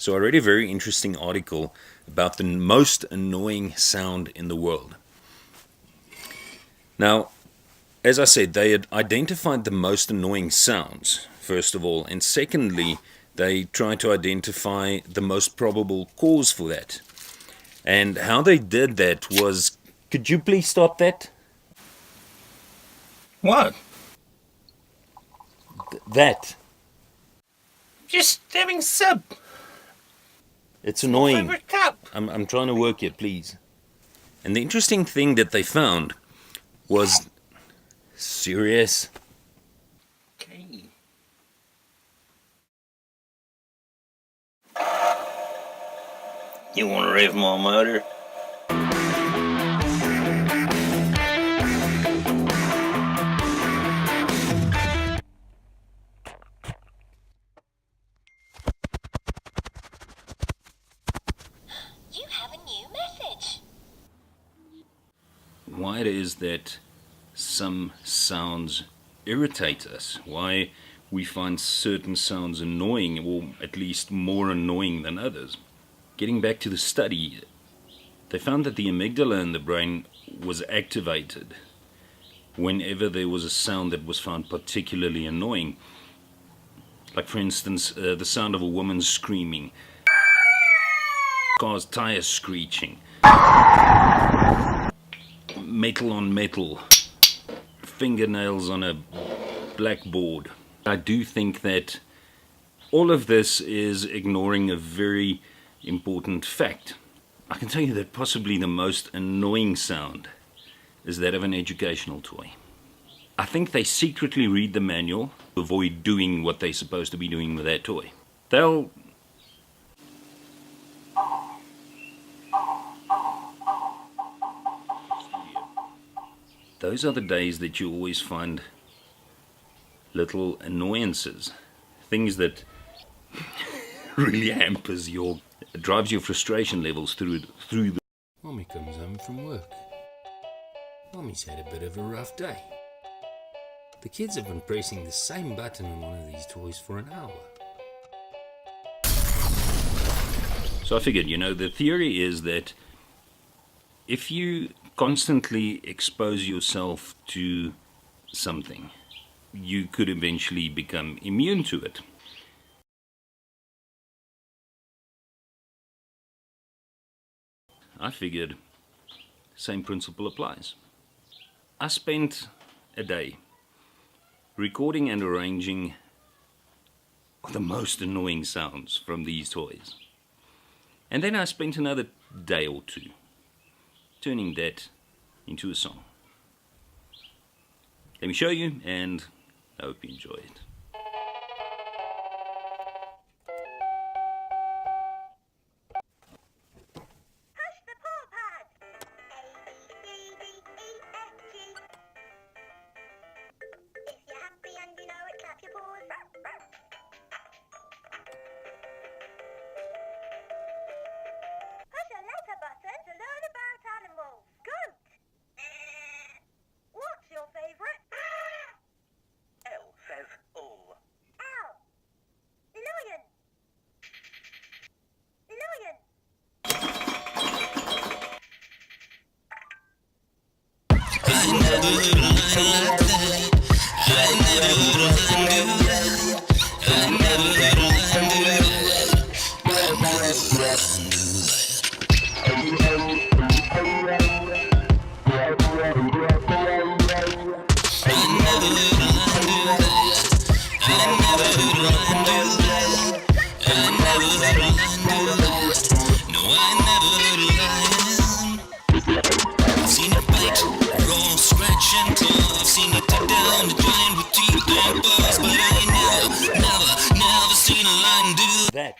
So I read a very interesting article about the most annoying sound in the world. Now, as I said, they had identified the most annoying sounds, first of all, and secondly, they tried to identify the most probable cause for that. And how they did that was, could you please stop that? What? That. Just having sip. It's annoying. Favorite cup. I'm trying to work here, please. And the interesting thing that they found was... Serious? Okay. You want to rev my motor? You have a new message. Why it is that some sounds irritate us, why we find certain sounds annoying, or at least more annoying than others. Getting back to the study, they found that the amygdala in the brain was activated whenever there was a sound that was found particularly annoying. Like, for instance, the sound of a woman screaming, car's tires screeching, metal on metal, fingernails on a blackboard. I do think that all of this is ignoring a very important fact. I can tell you that possibly the most annoying sound is that of an educational toy. I think they secretly read the manual to avoid doing what they're supposed to be doing with that toy. They'll... Those are the days that you always find little annoyances, things that really hampers your, drives your frustration levels through the... Mommy comes home from work. Mommy's had a bit of a rough day. The kids have been pressing the same button on one of these toys for an hour. So I figured, the theory is that if you constantly expose yourself to something, you could eventually become immune to it. I figured same principle applies. I spent a day recording and arranging the most annoying sounds from these toys. And then I spent another day or two turning that into a song. Let me show you, and I hope you enjoy it. Push the paw pad. A, B, C, D, E, F, G. If you're happy and you know it, clap your paws. Push a letter button to learn about animals. Goat. What's your favourite? L says all. Owl. Lion. Lion. That.